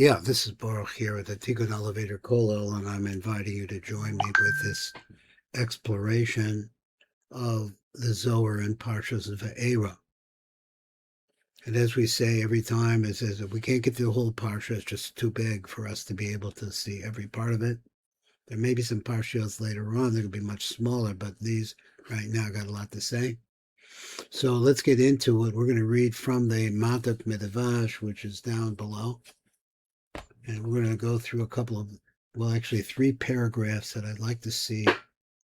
Yeah, this is Baruch here at the Tikkun Elevator Kollel, and I'm inviting you to join me with this exploration of the Zohar and Parshas VAERAH. And as we say every time, it says that we can't get through the whole Parsha. It's just too big for us to be able to see every part of it. There may be some Parshas later on that will be much smaller, but these right now got a lot to say. So let's get into it. We're going to read from the Matok Midrash, which is down below. And we're going to go through a couple of, well, actually 3 paragraphs that I'd like to see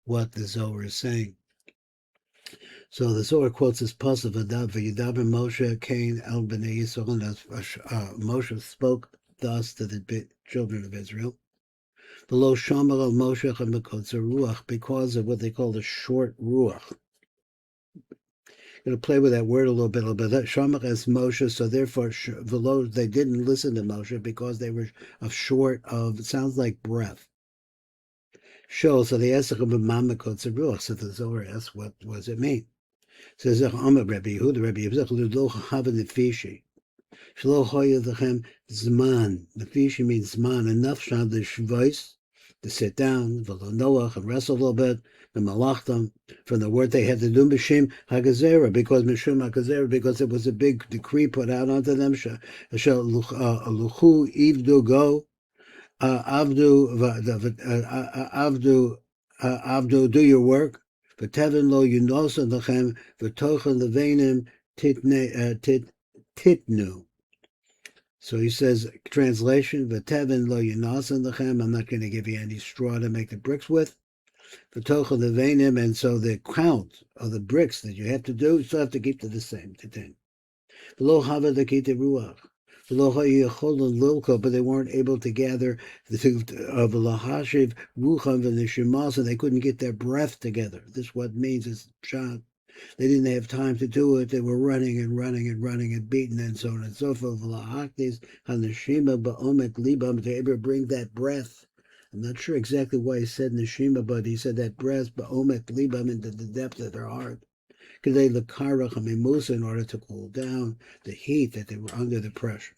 what the Zohar is saying. So the Zohar quotes this pasuk, "V'yidaber Moshe Cain el bnei Yisrael," and Moshe spoke thus to the children of Israel. Below Shomer al Moshe Chemekotzer Ruach, because of what they call the short Ruach. Going to play with that word a little bit. That Shomer as Moshe, so therefore they didn't listen to Moshe because they were short of, it sounds like breath. So they asked him about Mamekotzer Ruach. So the Zohar asks, what does it mean? Says Rabbi Yehuda, Rabbi Yehuda, Haven the Fishi. Shlo Hoya Lechem Zman. The Fishi means Zman. Enough shad the Shvois, to sit down, V'lo Noach, and wrestle a little bit, the Malachtam, from the word they had to do, Mishim HaGazera, because Mishim HaGazera, because it was a big decree put out onto them, Luchu Ivdu Go, Avdu, do your work. V'tevin lo yunosa lechem v'tochen levenim titnu. So he says, translation, V'tevin lo yunosa lechem, I'm not going to give you any straw to make the bricks with. V'tochen levenim, and so the count of the bricks that you have to do, you still have to keep to the same, to 10. V'lo hava dekite ruach. But they weren't able to gather of lahashiv rucham and the shemas, and they couldn't get their breath together. This what means is pshat. They didn't have time to do it. They were running and running and running and beaten and so on and so forth. Lahaktis haneshima ba'omek libam, to ever bring that breath. I'm not sure exactly why he said neshima, but he said that breath ba'omek libam, into the depth of their heart. In order to cool down the heat that they were under, the pressure.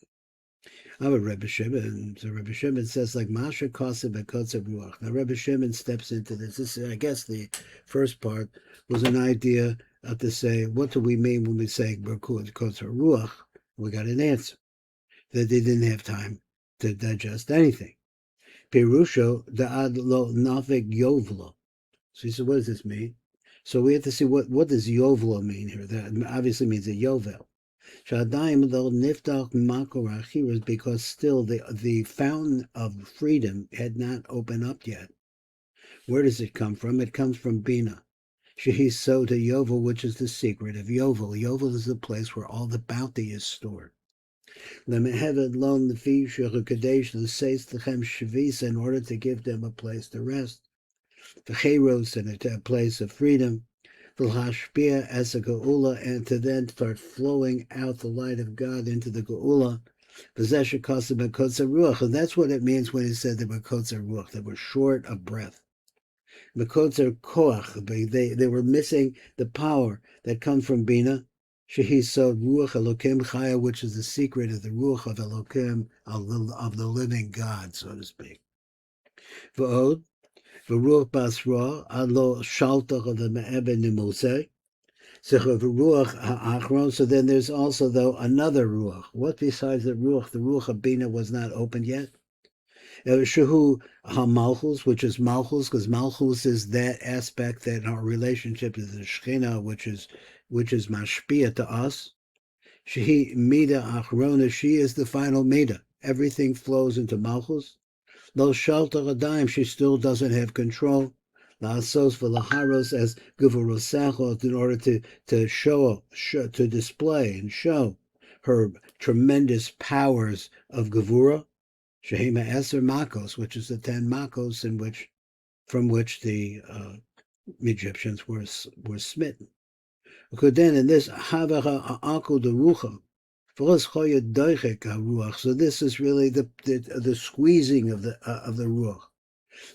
Rabbi Shimon, so Rabbi Shimon says, like Masha Kasa Bekotza Ruach. Now Rabbi Shimon steps into this. This, I guess the first part was an idea to say, what do we mean when we say Bekotza Ruach? We got an answer. That they didn't have time to digest anything. Pirusho da'ad lo nafik yovlo. So he said, what does this mean? So we have to see what does Yovlo mean here. That obviously means a Yovel. Shadayim lo niftach makor achiras, because still the fountain of freedom had not opened up yet. Where does it come from? It comes from Bina. Shehi soda Yovel, which is the secret of Yovel. Yovel is the place where all the bounty is stored. Lemehevet lon lefi shechakadesh l'seis lechem shvis, in order to give them a place to rest. V'cheros, and a place of freedom. V'lhashbia as a geula, and to then start flowing out the light of God into the geula. V'zeshakasa bekotza ruach, and that's what it means when he said they were kotza ruach. They were short of breath. Bekotza koach, they were missing the power that comes from Bina. Shehi sod ruach Elokim chaya, which is the secret of the ruach of Elokim, of the living God, so to speak. V'od. V'ruach basra adlo shaltach of the me'eben nimoseh. So v'ruach ha'achron. So then there's also, though, another ruach. What besides the ruach? The ruach of Bina was not open yet. Shehu ha'malchus, which is malchus, because malchus is that aspect that our relationship to the Shechinah, which is mashpia to us. Shehi mida achrona. She is the final mida. Everything flows into malchus. Lo shalta adayim, she still doesn't have control. La'asos v'laharos as guvurosachot, in order to show, to display and show her tremendous powers of gevura. Shehema eser makos, which is the 10 makos from which the Egyptians were smitten. Then in this havacha ako derucha. So this is really the squeezing of the ruach.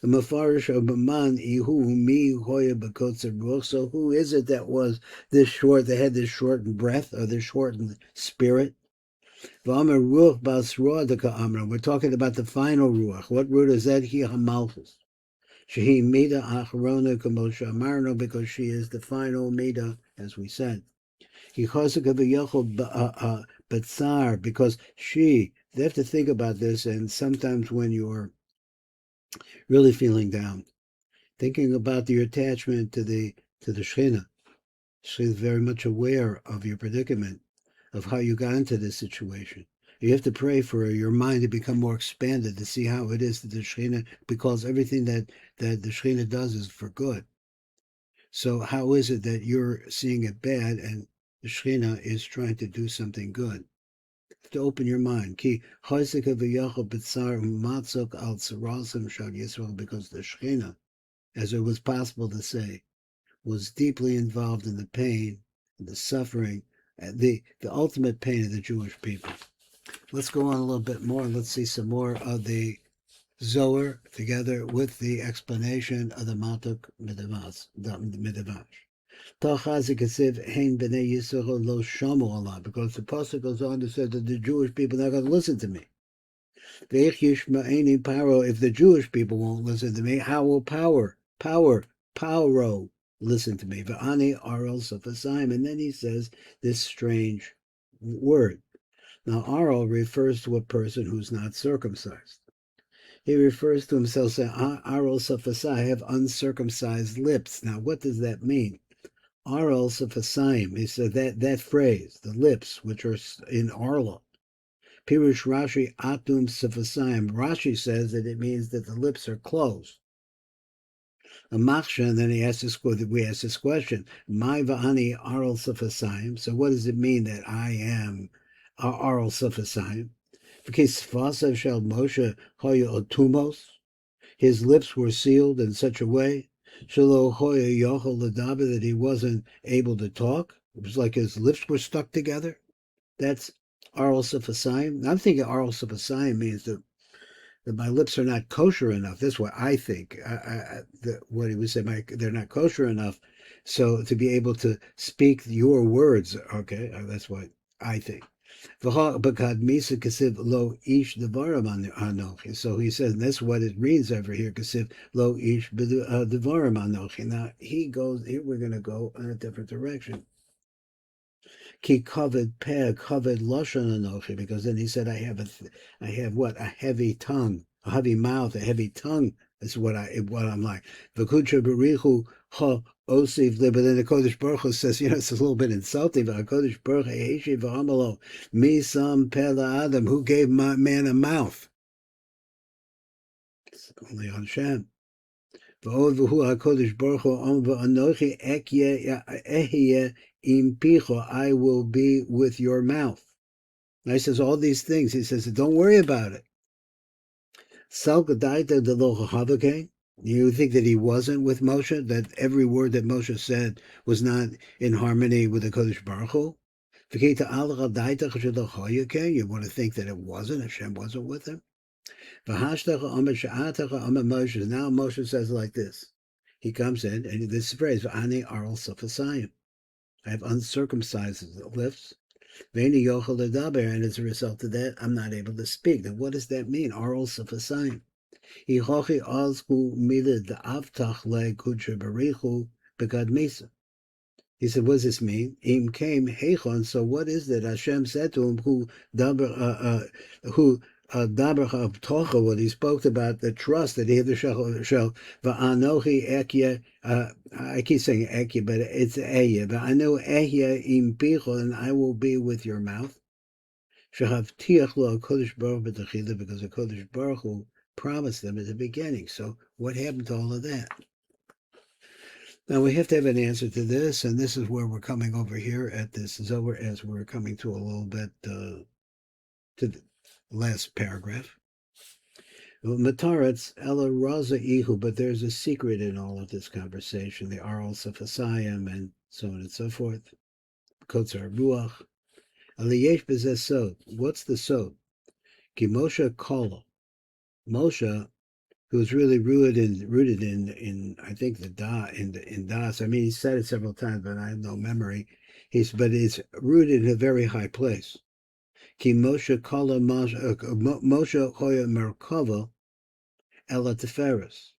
The mafarish of Baman ihu mi hoya bekotzer ruach. So who is it that was this short? They had this shortened breath, or this shortened spirit. V'amer ruach basra deka amra. We're talking about the final ruach. What ruach is that? He hamalchus. Shehi mida acharona kamosha amarno, because she is the final mida, as we said. He chosaka v'yochel batzar, because she. They have to think about this, and sometimes when you're really feeling down, thinking about your attachment to the Shekhinah. She's very much aware of your predicament, of how you got into this situation. You have to pray for your mind to become more expanded, to see how it is that the Shekhinah, because everything that the Shekhinah does is for good. So how is it that you're seeing it bad and the Shekhinah is trying to do something good? To open your mind. Ki because the Shekhinah, as it was possible to say, was deeply involved in the pain, the suffering, the ultimate pain of the Jewish people. Let's go on a little bit more and let's see some more of the Zohar together with the explanation of the Matok Midrash. Because the pasuk goes on to say that the Jewish people are not going to listen to me. If the Jewish people won't listen to me, how will Paro listen to me? And then he says this strange word. Now, Arel refers to a person who's not circumcised. He refers to himself saying, Arel Safasai, I have uncircumcised lips. Now, what does that mean? Arel Safasayim, he said that phrase, the lips, which are in Arla. Pirush Rashi Atum Safasayim. Rashi says that it means that the lips are closed. A Maksha, and then we ask this question, My Va'ani Aral Safasayim. So what does it mean that I am Aral Safasayim? Because Fasav Shel Moshe Hoya Otumos, his lips were sealed in such a way, Shelo Hoya Yochel Ladaber, that he wasn't able to talk. It was like his lips were stuck together. That's Aral Safasayim. I'm thinking Aral Safasayim means that my lips are not kosher enough. That's what I think. What he would say, they're not kosher enough, so to be able to speak your words. Okay, that's what I think. So he says, and that's what it reads over here. Lo ish devarim anochi. Now he goes here. We're going to go in a different direction. Ki covered peh, covered lashon anochi, because then he said, I have what? A heavy tongue, a heavy mouth, a heavy tongue. Is what I'm like. V'kutra berichu ha osif. But then the Kodesh Baruch Hu says, it's a little bit insulting. V'Kodesh Baruch Hu Heishi v'Amalo mi sam peh la'adam. Who gave man a mouth? It's only on Hashem. HaKadosh Baruch Hu Anochi Ehyeh im picho, I will be with your mouth. And he says all these things. He says, don't worry about it. You think that he wasn't with Moshe? That every word that Moshe said was not in harmony with the Kodesh Baruch Hu? You want to think that it wasn't, Hashem wasn't with him? Now Moshe says like this. He comes in, and this phrase, Ani Aral Safasayim. I have uncircumcised lips. Veni Yochel Ledaber, and as a result of that, I'm not able to speak. Now, what does that mean? Aral Safasayim. Ihochi Azku Milid Avtach Le Kutra Barichu Begad Misa. He said, what does this mean? Im came Heichon. So what is that Hashem said to him, who Daber what he spoke about, the trust that he had the shel va'anochi ekye. I keep saying ekye, but it's ehye. Va'anu ehye im picho, and I will be with your mouth. Shehavtiach lo Kodesh Baruch b'tachila, because the Kodesh Baruch Hu promised them at the beginning. So what happened to all of that? Now we have to have an answer to this, and this is where we're coming over here at this Zohar, as we're coming to a little bit to the last paragraph. Mataretz ela raza ihu, but there's a secret in all of this conversation. The Aral Safasayim and so on and so forth. Kotzar ruach. Aliyesh b'zeh sod. What's the sod? Ki Moshe kala. Moshe, who was really rooted in I think in Das. I mean, he said it several times, but I have no memory. But it's rooted in a very high place. Ki Moshe kala Moshe hoya merkava ela teferes.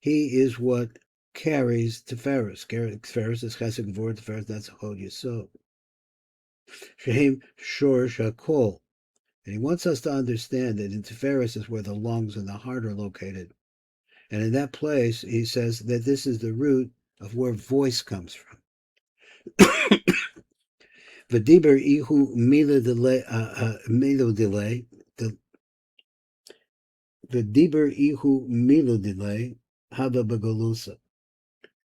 He is what carries teferes. Teferes is chesed gvur. Teferes, that's Hod Yisod. Shehem shorish hakol. And he wants us to understand that in teferes is where the lungs and the heart are located. And in that place, he says that this is the root of where voice comes from. V'diber ihu milo delay, the diber ihu milo delay haba begalusa.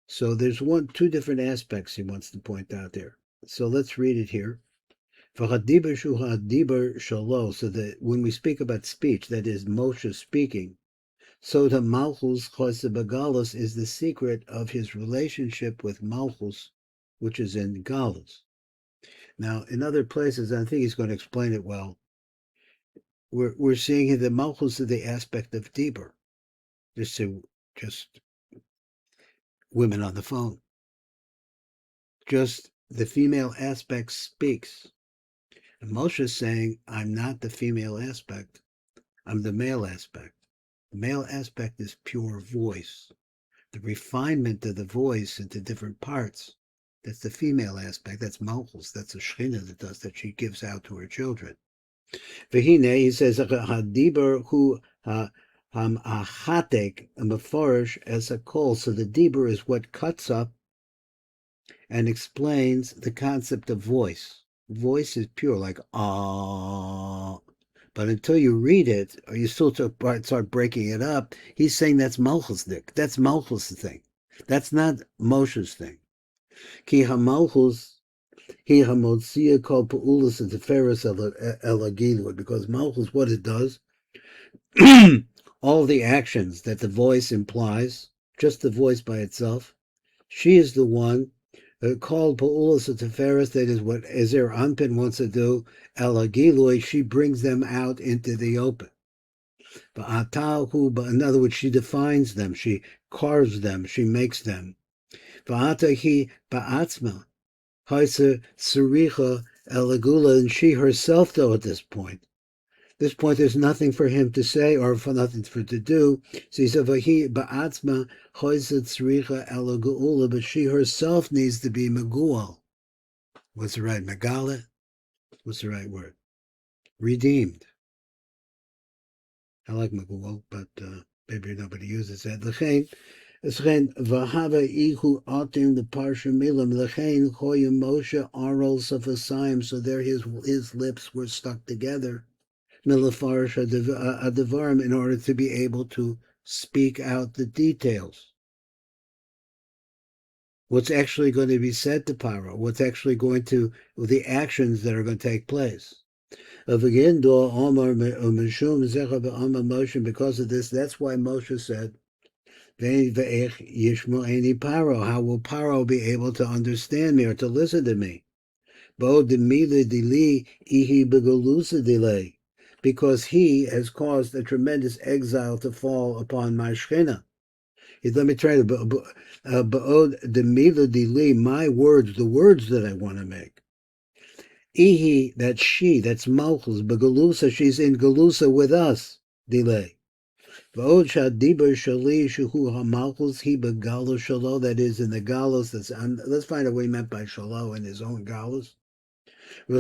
So there's two different aspects he wants to point out there. So let's read it here. V'hadiber shu hadiber shalo. So that when we speak about speech, that is Moshe speaking, so the Malchus Choseh Begalus is the secret of his relationship with Malchus, which is in Galus. Now, in other places, I think he's going to explain it well. We're seeing here that Malchus is the aspect of Deber, just women on the phone. Just the female aspect speaks. And Moshe is saying, I'm not the female aspect, I'm the male aspect. The male aspect is pure voice. The refinement of the voice into different parts, that's the female aspect. That's Malchus. That's a Schechinah that she gives out to her children. V'hine, he says, Hadiber hu ha'chatek meforish as a kol. So the diber is what cuts up and explains the concept of voice. Voice is pure, like ah. But until you read it, or you still start breaking it up, he's saying that's Malchusdik. That's Malchus' thing. That's not Moshe's thing. Ki ha-Malchus, hi ha-motzia kol pe'ulas and teferes el, because Malchus, what it does, all the actions that the voice implies, just the voice by itself, she is the one called pe'ulas and teferes, that is what Ezer Anpin wants to do, el, she brings them out into the open. In other words, she defines them, she carves them, she makes them. And she herself, though, at this point, there's nothing for him to say or for nothing for to do. So he said, but she herself needs to be megual. What's the right? Megala? What's the right word? Redeemed. I like megual, but maybe nobody uses that. V'hava ihu atim the parsha milam l'chein choyim Moshe arol safasayim. So there his lips were stuck together, milafarish adavarim, in order to be able to speak out the details. What's actually going to be said to Paro? What's actually going to, the actions that are going to take place? Again, because of this, that's why Moshe said, how will Paro be able to understand me or to listen to me? Because he has caused a tremendous exile to fall upon my Shekhinah. Let me try to, my words, the words that I want to make. That's she, that's Malchus, Begalusa, she's in Galusa with us, delay. That is in the Galus. Let's find out what he meant by Shalo in his own Galus. Now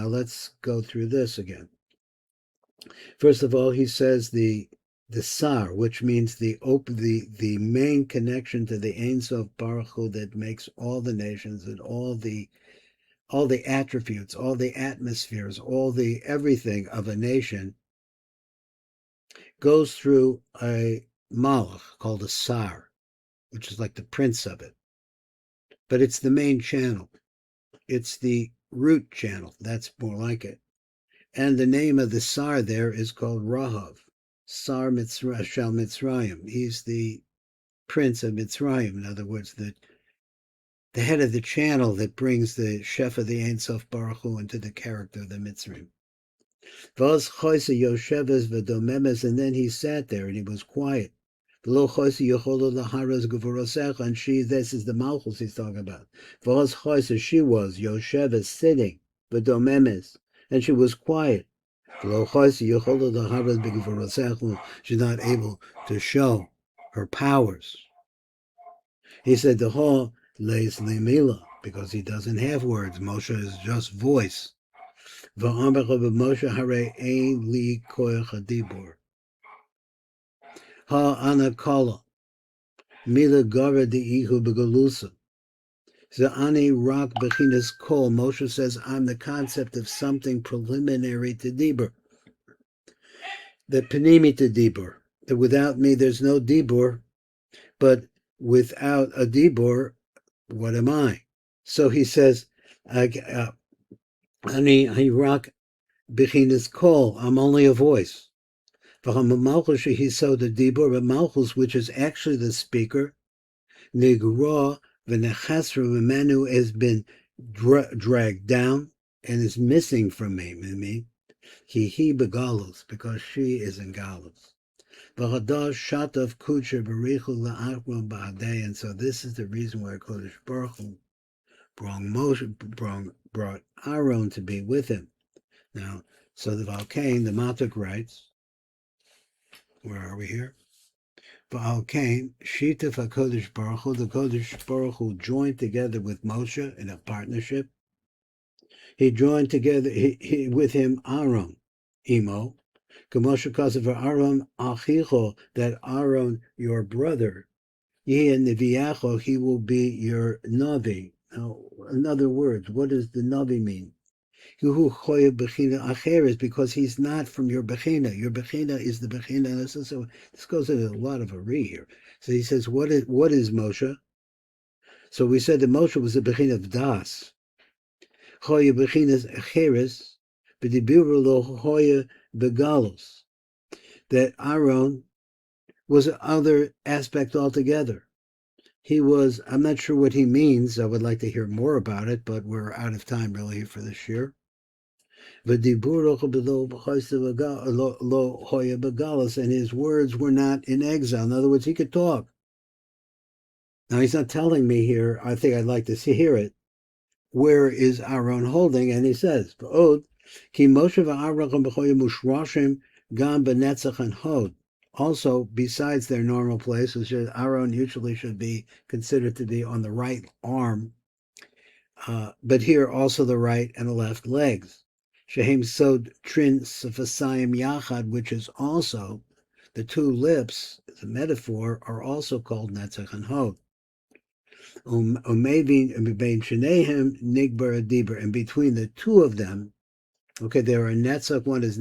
let's go through this again. First of all, he says the Sar, which means the main connection to the Ein Sof Baruch Hu that makes all the nations and all the attributes, all the atmospheres, all the everything of a nation goes through a malach called a sar, which is like the prince of it. But it's the main channel. It's the root channel. That's more like it. And the name of the sar there is called Rahav, Sar Shal Mitzrayim. He's the prince of Mitzrayim. In other words, the head of the channel that brings the Shef of the Ein Sof Baruch Hu into the character of the Mitzrayim. And then he sat there and he was quiet. And she, this is the Malchus he's talking about. She was Yosheves sitting, and she was quiet. She's not able to show her powers. He said the whole leis limila, because he doesn't have words. Moshe is just voice. Moshe hare ein li koyach hadibur. Ha anakala mila gara di'ihu begalusa. Za'ani rak bechinas kol. Moshe says, I'm the concept of something preliminary to dibur. The panimi to dibur. That without me there's no dibur, but without a dibur, what am I? So he says, Ani rak bechinas kol. I'm only a voice. Malchus he saw the dibur, but Malchus, which is actually the speaker, nigra v'nechasra v'menu has been dragged down and is missing from me. He begalus, because she is in galus. V'chadash shatav kucher berichu la'achron ba'adei, and so this is the reason why Kodesh Baruch Hu brought Aaron to be with him. Now, so the Valkain, the Matok writes, where are we here? Valkain, Shitaf HaKodesh Baruch Hu, the Kodesh Baruch Hu joined together with Moshe in a partnership. He joined together with him Aaron, Imo, Moshe Kasav Aaron Achicho, that Aaron, your brother, Yeh Neviacho, he will be your Navi. Now, in other words, what does the Navi mean? Because he's not from your Bechina. Your Bechina is the Bechina. So this goes into a lot of Ari here. So he says, what is Moshe? So we said that Moshe was the Bechina of Das. Choya Bechinas Acheres, B'diburu lo Choya Begalos. That Aaron was another aspect altogether. He was, I'm not sure what he means. I would like to hear more about it, but we're out of time really for this year. And his words were not in exile. In other words, he could talk. Now, he's not telling me here, I think I'd like to hear it. Where is Aaron holding? And he says, also, besides their normal place, which is Aaron usually should be considered to be on the right arm, but here also the right and the left legs. Shehem Sod Trin Sefasayim Yachad, which is also the two lips, the metaphor, are also called Netzach and Hod. Umevin Bein Shenehem Nigbar Adibur, and between the two of them, okay, there are Netzach, one is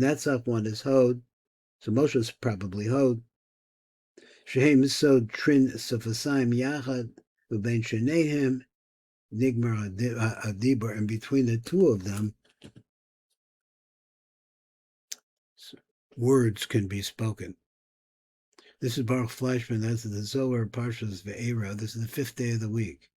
Hod, so Moshe is probably Hod. Shehem Sod Trin Sefasayim Yachad, Bein Shenehem Nigbar Adibur, and between the two of them, words can be spoken. This is Baruch Fleischman. That's the ZOHAR PARSHAT VAERAH. This is the 5th day of the week.